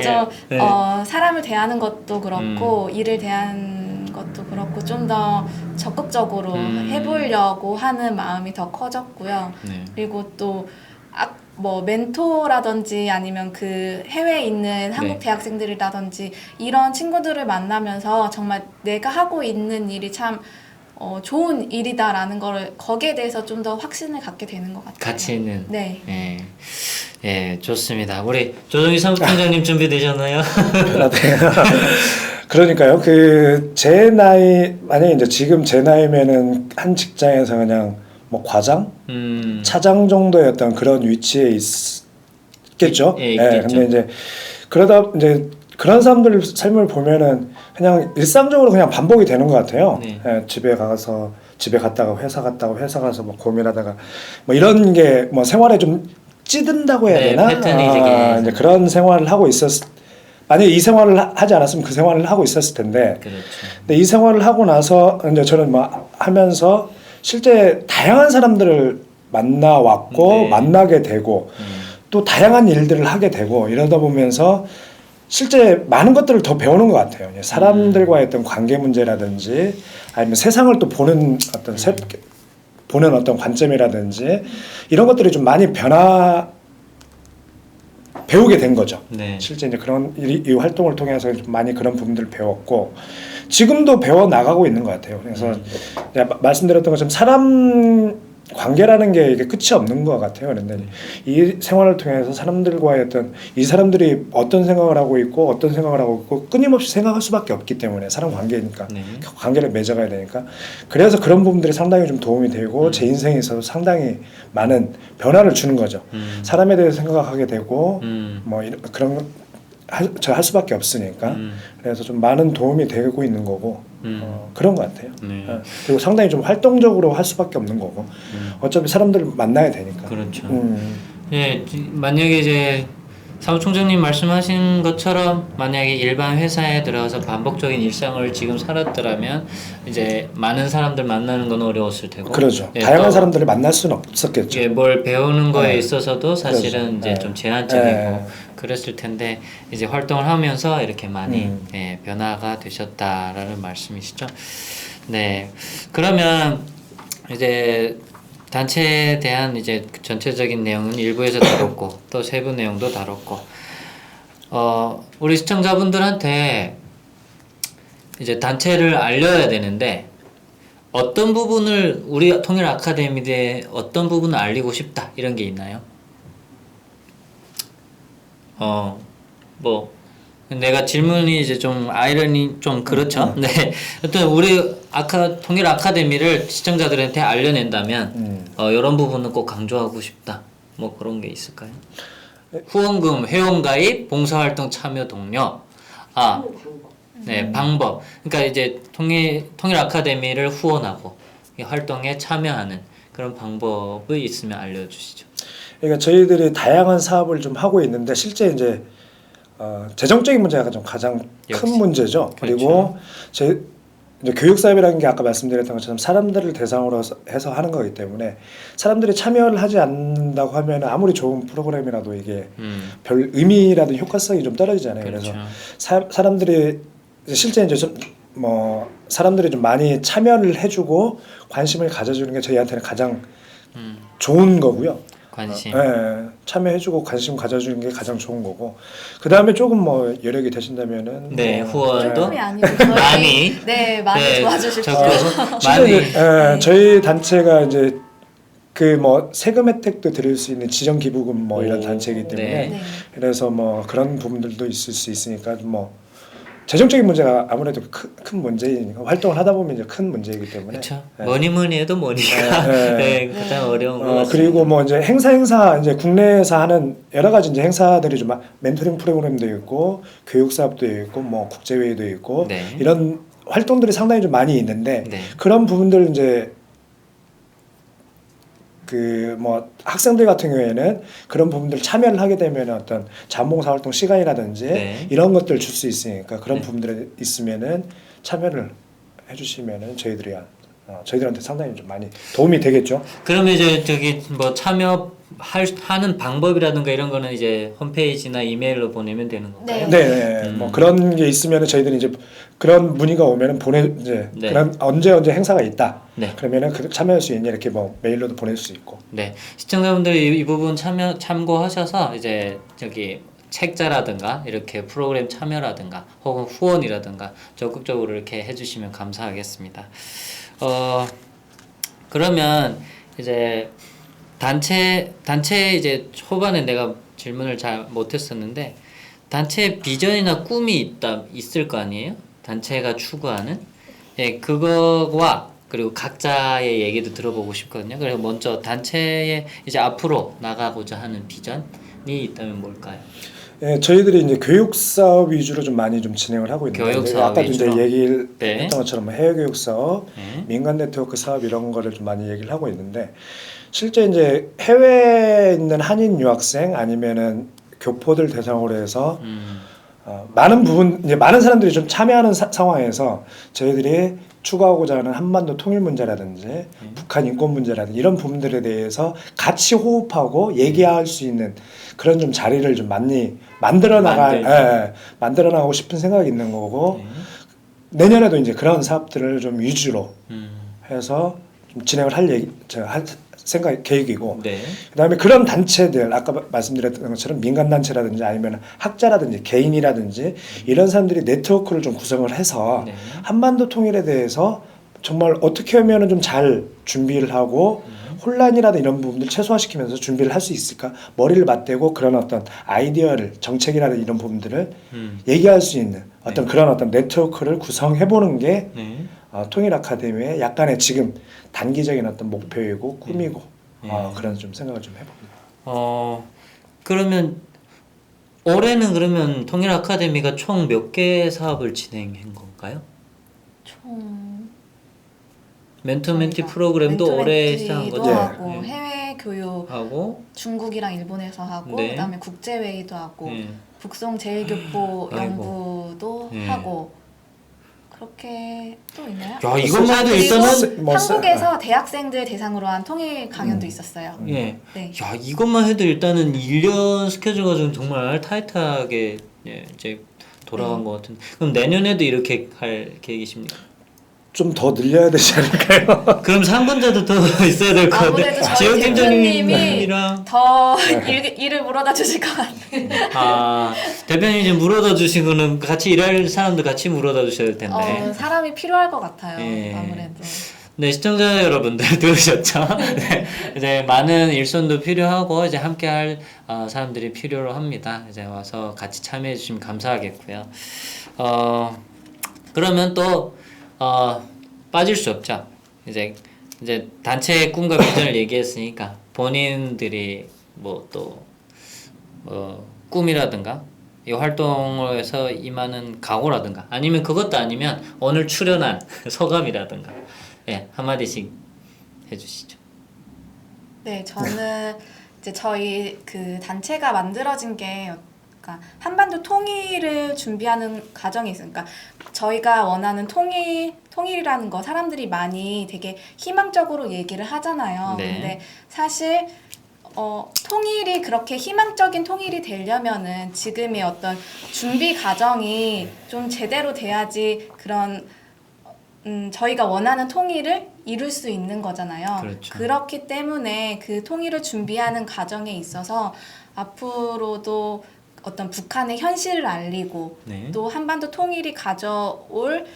좀 네. 사람을 대하는 것도 그렇고 일을 대하는 것도 그렇고 좀 더 적극적으로 해보려고 하는 마음이 더 커졌고요. 네. 그리고 또 뭐 멘토라든지 아니면 그 해외에 있는 한국 네. 대학생들이라든지 이런 친구들을 만나면서 정말 내가 하고 있는 일이 참 좋은 일이다라는 거를 거기에 대해서 좀 더 확신을 갖게 되는 것 같아요. 가치는. 네. 예, 좋습니다. 우리 조정희 사무총장님 준비되셨나요? 그러니까요. 제 나이 만약에 이제 지금 제 나이면은 한 직장에서 그냥 뭐 과장, 차장 정도의 어떤 그런 위치에 있겠죠. 예, 있겠죠. 근데 이제 그러다 이제 그런 사람들 삶을 보면은 그냥 일상적으로 그냥 반복이 되는 것 같아요. 네. 집에 갔다가 회사 갔다가 회사 가서 뭐 고민하다가 뭐 이런 게 뭐 생활에 좀 찌든다고 해야 되나? 패턴이 되게 이제 그런 생활을 하고 만약에 이 생활을 하지 않았으면 그 생활을 하고 있었을 텐데. 그렇죠. 근데 이 생활을 하고 나서 이제 저는 막 하면서 실제 다양한 사람들을 만나왔고 네. 만나게 되고 또 다양한 일들을 하게 되고 이러다 보면서 실제 많은 것들을 더 배우는 것 같아요. 사람들과의 어떤 관계 문제라든지 아니면 세상을 또 보는 어떤 관점이라든지 이런 것들이 좀 많이 배우게 된 거죠. 네. 실제 이제 그런 이 활동을 통해서 좀 많이 그런 부분들을 배웠고 지금도 배워 나가고 있는 것 같아요. 그래서 제가 말씀드렸던 것처럼 사람 관계라는 게 이게 끝이 없는 것 같아요. 그런데 이 생활을 통해서 사람들과의 어떤 이 사람들이 어떤 생각을 하고 있고 어떤 생각을 하고 있고 끊임없이 생각할 수밖에 없기 때문에 사람 관계니까 네. 관계를 맺어가야 되니까 그래서 그런 부분들이 상당히 좀 도움이 되고 제 인생에 있어서 상당히 많은 변화를 주는 거죠. 사람에 대해서 생각하게 되고 뭐 그런 저 할 수밖에 없으니까 그래서 좀 많은 도움이 되고 있는 거고 그런 것 같아요. 네. 그리고 상당히 좀 활동적으로 할 수밖에 없는 거고 어차피 사람들을 만나야 되니까. 그렇죠. 예, 만약에 이제 사무총장님 말씀하신 것처럼 만약에 일반 회사에 들어가서 반복적인 일상을 지금 살았더라면 이제 많은 사람들 만나는 건 어려웠을 테고 그러죠. 예, 다양한 사람들을 만날 수는 없었겠죠. 예, 뭘 배우는 거에 네. 있어서도 사실은 그렇죠. 이제 좀 제한적이고 네. 그랬을 텐데 이제 활동을 하면서 이렇게 많이 예, 변화가 되셨다라는 말씀이시죠. 네, 그러면 이제 단체에 대한 이제 전체적인 내용은 일부에서 다뤘고 또 세부 내용도 다뤘고 우리 시청자분들한테 이제 단체를 알려야 되는데 어떤 부분을 우리 통일 아카데미에 어떤 부분을 알리고 싶다 이런 게 있나요? 뭐 내가 질문이 이제 좀 아이러니 좀 그렇죠. 네. 어떤 우리 통일 아카데미를 시청자들한테 알려낸다면 이런 부분은 꼭 강조하고 싶다. 뭐 그런 게 있을까요? 후원금, 회원가입, 봉사활동 참여 동료. 네, 방법. 그러니까 이제 통일 아카데미를 후원하고 이 활동에 참여하는 그런 방법이 있으면 알려주시죠. 그러니까 저희들이 다양한 사업을 좀 하고 있는데 실제 이제 재정적인 문제가 좀 가장 큰 문제죠. 그리고 이제 교육 사업이라는 게 아까 말씀드렸던 것처럼 사람들을 대상으로 해서 하는 거기 때문에 사람들이 참여를 하지 않는다고 하면 아무리 좋은 프로그램이라도 이게 별 의미라든 효과성이 좀 떨어지잖아요. 그렇죠. 그래서 사람들이 실제 이제 좀 사람들이 좀 많이 참여를 해주고 관심을 가져주는 게 저희한테는 가장 좋은 거고요. 관심. 참여해주고 관심 가져주는 게 가장 좋은 거고 그 다음에 조금 뭐 여력이 되신다면은 네, 후원도 조금이 아니고 저희 많이 많이 도와주십시오. 많이 저희 단체가 이제 그 뭐 세금 혜택도 드릴 수 있는 지정 기부금 뭐 이런 단체이기 때문에 네. 그래서 뭐 그런 부분들도 있을 수 있으니까 뭐 재정적인 문제가 아무래도 큰 문제이니까 활동을 하다 보면 이제 큰 문제이기 때문에 그렇죠. 뭐니 해도 머니가 네, 가장 어려운 거 같습니다. 그리고 뭐 이제 행사 이제 국내에서 하는 여러 가지 이제 행사들이 좀 멘토링 프로그램도 있고 교육 사업도 있고 뭐 국제 회의도 있고 네. 이런 활동들이 상당히 좀 많이 있는데 네. 그런 부분들 이제 그 뭐 학생들 같은 경우에는 그런 부분들 참여를 하게 되면 어떤 자원봉사 활동 시간이라든지 네. 이런 것들 줄 수 있으니까 그런 네. 부분들이 있으면은 참여를 해주시면은 저희들한테 상당히 좀 많이 도움이 되겠죠. 그러면 이제 저기 뭐 참여하는 방법이라든가 이런 거는 이제 홈페이지나 이메일로 보내면 되는 건가요? 네. 뭐 그런 게 있으면은 저희들이 이제 그런 문의가 오면은 네. 그런 언제 행사가 있다. 네. 그러면은 참여할 수 있냐 이렇게 뭐 메일로도 보낼 수 있고. 네. 시청자분들이 이 부분 참고하셔서 이제 저기 책자라든가 이렇게 프로그램 참여라든가 혹은 후원이라든가 적극적으로 이렇게 해주시면 감사하겠습니다. 그러면 이제 단체 이제 초반에 내가 질문을 잘 못했었는데 단체 비전이나 꿈이 있을 거 아니에요? 단체가 추구하는 그거와 그리고 각자의 얘기도 들어보고 싶거든요. 그래서 먼저 단체에 이제 앞으로 나가고자 하는 비전이 있다면 뭘까요? 예, 저희들이 이제 교육 사업 위주로 좀 많이 좀 진행을 하고 있는데 교육 사업 아까도 위주로? 이제 얘기를 네. 했던 것처럼 해외 교육 사업, 네. 민간 네트워크 사업 이런 거를 좀 많이 얘기를 하고 있는데 실제 이제 해외에 있는 한인 유학생 아니면은 교포들 대상으로 해서 많은 사람들이 좀 참여하는 상황에서 저희들이 추구하고자 하는 한반도 통일 문제라든지 북한 인권 문제라든지 이런 부분들에 대해서 같이 호흡하고 얘기할 수 있는 그런 좀 자리를 좀 많이 만들어 나가고 싶은 생각이 있는 거고 내년에도 이제 그런 사업들을 좀 위주로 해서 좀 진행을 할 계획이고 네. 그다음에 그런 단체들 아까 말씀드렸던 것처럼 민간 단체라든지 아니면 학자라든지 개인이라든지 이런 사람들이 네트워크를 좀 구성을 해서 네. 한반도 통일에 대해서 정말 어떻게 하면은 좀 잘 준비를 하고 혼란이라든 이런 부분들 최소화시키면서 준비를 할 수 있을까 머리를 맞대고 그런 어떤 아이디어를 정책이라든 이런 부분들을 얘기할 수 있는 어떤 그런 어떤 네트워크를 구성해보는 게 통일 아카데미의 약간의 지금 단기적인 어떤 목표이고 꿈이고 그런 좀 생각을 좀 해봅니다. 그러면 올해는 그러면 통일 아카데미가 총 몇 개 사업을 진행한 건가요? 총 멘토 멘티 프로그램도 올해 시작한 거죠? 하고 해외 교육 하고 중국이랑 일본에서 하고 네. 그다음에 국제회의도 하고 예. 북송 제일교포 아이고. 연구도 예. 하고 그렇게 또 있나요? 야, 이것만 해도 그리고 일단은 한국에서 대학생들 대상으로 한 통일 강연도 있었어요. 예. 네. 야, 이것만 해도 일단은 1년 스케줄 가지고 정말 타이트하게 예, 이제 돌아간 것 같은데. 그럼 내년에도 이렇게 할 계획이십니까? 좀 더 늘려야 되지 않을까요? 그럼 3분자도 더 있어야 될 것 같은데. 아무래도 저희 지영 대표님이 팀장님이랑 더 일을 물어다 주실 것 같아요. 아, 대표님 이제 물어다 주시고는 같이 일할 사람도 같이 물어다 주셔야 될 텐데. 사람이 필요할 것 같아요. 예. 아무래도. 네, 시청자 여러분들 들으셨죠? 네, 이제 많은 일손도 필요하고 이제 함께할 사람들이 필요로 합니다. 이제 와서 같이 참여해 주시면 감사하겠고요. 그러면 또 빠질 수 없죠. 이제 단체의 꿈과 비전을 얘기했으니까 본인들이 뭐 또 꿈이라든가 이 활동에서 임하는 각오라든가 아니면 그것도 아니면 오늘 출연한 소감이라든가 예, 한마디씩 해주시죠. 네, 저는 이제 저희 그 단체가 만들어진 게 그러니까 한반도 통일을 준비하는 과정이 있으니까 저희가 원하는 통일이라는 거 사람들이 많이 되게 희망적으로 얘기를 하잖아요. 네. 근데 사실 통일이 그렇게 희망적인 통일이 되려면은 지금의 어떤 준비 과정이 좀 제대로 돼야지 그런 저희가 원하는 통일을 이룰 수 있는 거잖아요. 그렇죠. 그렇기 때문에 그 통일을 준비하는 과정에 있어서 앞으로도 어떤 북한의 현실을 알리고 네. 또 한반도 통일이 가져올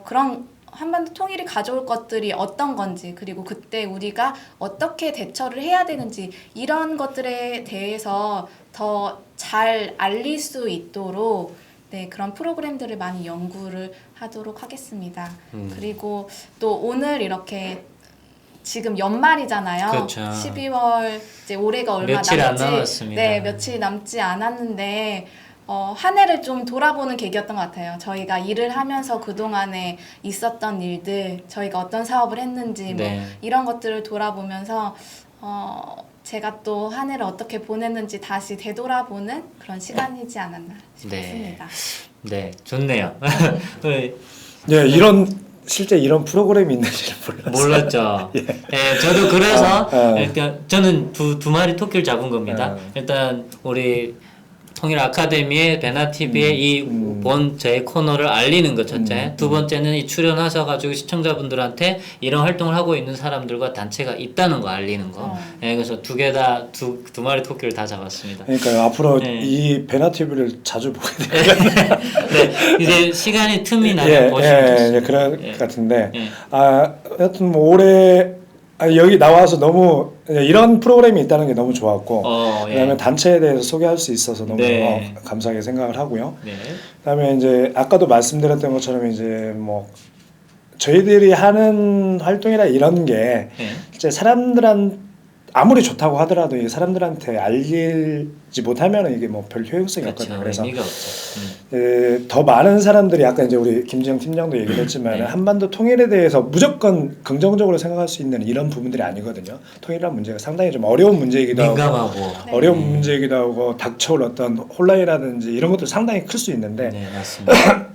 그런 한반도 통일이 가져올 것들이 어떤 건지 그리고 그때 우리가 어떻게 대처를 해야 되는지 이런 것들에 대해서 더 잘 알릴 수 있도록 네, 그런 프로그램들을 많이 연구를 하도록 하겠습니다. 그리고 또 오늘 이렇게 지금 연말이잖아요. 그렇죠. 12월 이제 올해가 얼마 며칠 안 남았습니다. 네, 며칠 남지 않았는데 한 해를 좀 돌아보는 계기였던 것 같아요. 저희가 일을 하면서 그동안에 있었던 일들, 저희가 어떤 사업을 했는지 네. 뭐 이런 것들을 돌아보면서 제가 또 한 해를 어떻게 보냈는지 다시 되돌아보는 그런 시간이지 않았나 싶습니다. 네, 좋네요. 네, 실제 이런 프로그램이 있는지는 몰랐어요. 몰랐죠. 예, 저도 그래서 어. 일단 저는 두 마리 토끼를 잡은 겁니다. 일단 우리 통일 아카데미의 베나 TV의 이 본 제 코너를 알리는 것 첫째. 두 번째는 이 출연하셔가지고 시청자분들한테 이런 활동을 하고 있는 사람들과 단체가 있다는 거 알리는 거. 예, 그래서 두 마리 토끼를 다 잡았습니다. 그러니까 앞으로 네. 이 베나 TV를 자주 보게 돼요. 네, 이제 시간이 틈이 나면 보시면 좋습니다. 그럴 예. 것 같은데 예. 하여튼 뭐 올해 여기 나와서 너무 이런 프로그램이 있다는 게 너무 좋았고 예. 그다음에 단체에 대해서 소개할 수 있어서 너무 네. 감사하게 생각을 하고요. 네. 그다음에 이제 아까도 말씀드렸던 것처럼 이제 뭐 저희들이 하는 활동이나 이런 게 네. 이제 사람들한 아무리 좋다고 하더라도 이 사람들한테 알리지 못하면 이게 뭐 별 효용성이 없거든요. 그래서 의미가 없죠. 더 많은 사람들이 아까 이제 우리 김지영 팀장도 얘기를 했지만 네. 한반도 통일에 대해서 무조건 긍정적으로 생각할 수 있는 이런 부분들이 아니거든요. 통일이란 문제가 상당히 좀 어려운 문제이기도 하고 민감하고. 어려운 문제이기도 하고 닥쳐올 어떤 혼란이라든지 이런 것도 상당히 클 수 있는데 네, 맞습니다.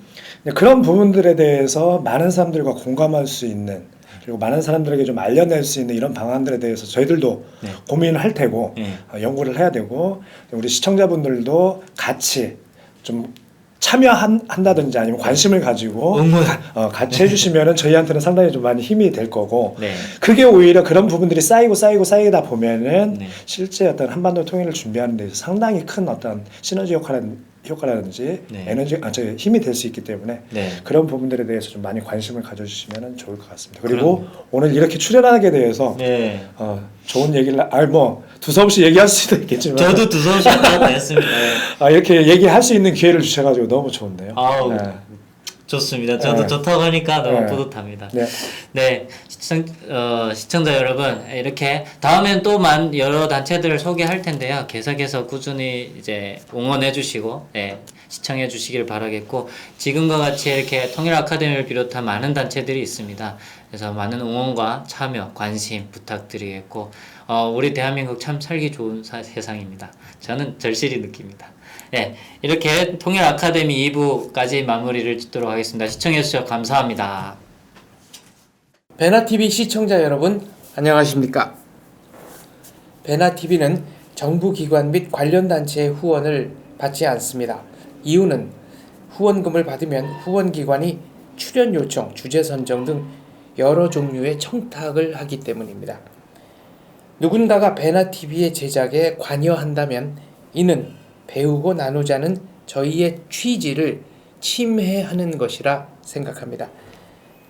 그런 부분들에 대해서 많은 사람들과 공감할 수 있는 그리고 많은 사람들에게 좀 알려낼 수 있는 이런 방안들에 대해서 저희들도 네. 고민을 할 테고 네. 연구를 해야 되고 우리 시청자분들도 같이 좀 참여한다든지 아니면 관심을 가지고 응원. 같이 해주시면은 저희한테는 상당히 좀 많이 힘이 될 거고 네. 그게 오히려 그런 부분들이 쌓이다 보면은 네. 실제 어떤 한반도 통일을 준비하는 데 있어서 상당히 큰 어떤 시너지 효과라든지 네. 힘이 될 수 있기 때문에 네. 그런 부분들에 대해서 좀 많이 관심을 가져주시면 좋을 것 같습니다. 그리고 오늘 이렇게 출연하게 대해서 네. 좋은 얘기를 뭐 두서없이 얘기할 수도 있겠지만 저도 두서없이 했습니다. 이렇게 얘기할 수 있는 기회를 주셔가지고 너무 좋은데요. 아우, 네. 좋습니다. 저도 네. 좋다고 하니까 너무 네. 뿌듯합니다. 네. 네, 시청자 여러분, 이렇게 다음엔 또 여러 단체들을 소개할 텐데요. 계속해서 꾸준히 이제 응원해주시고, 네, 시청해주시길 바라겠고, 지금과 같이 이렇게 통일 아카데미를 비롯한 많은 단체들이 있습니다. 그래서 많은 응원과 참여, 관심 부탁드리겠고 우리 대한민국 참 살기 좋은 세상입니다. 저는 절실히 느낍니다. 네, 이렇게 통일 아카데미 2부까지 마무리를 짓도록 하겠습니다. 시청해주셔서 감사합니다. 베나TV 시청자 여러분 안녕하십니까. 베나TV는 정부기관 및 관련 단체의 후원을 받지 않습니다. 이유는 후원금을 받으면 후원기관이 출연 요청, 주제 선정 등 여러 종류의 청탁을 하기 때문입니다. 누군가가 베나TV의 제작에 관여한다면 이는 배우고 나누자는 저희의 취지를 침해하는 것이라 생각합니다.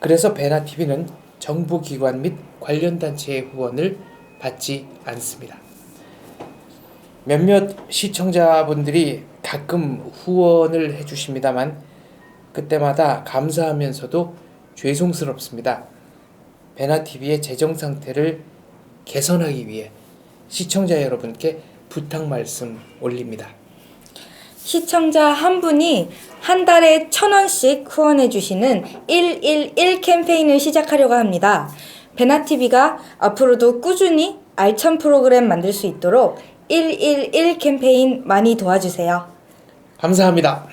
그래서 베나TV는 정부기관 및 관련 단체의 후원을 받지 않습니다. 몇몇 시청자분들이 가끔 후원을 해주십니다만 그때마다 감사하면서도 죄송스럽습니다. 베나TV의 재정 상태를 개선하기 위해 시청자 여러분께 부탁 말씀 올립니다. 시청자 한 분이 한 달에 1,000원씩 후원해 주시는 111 캠페인을 시작하려고 합니다. 베나TV가 앞으로도 꾸준히 알찬 프로그램 만들 수 있도록 111 캠페인 많이 도와주세요. 감사합니다.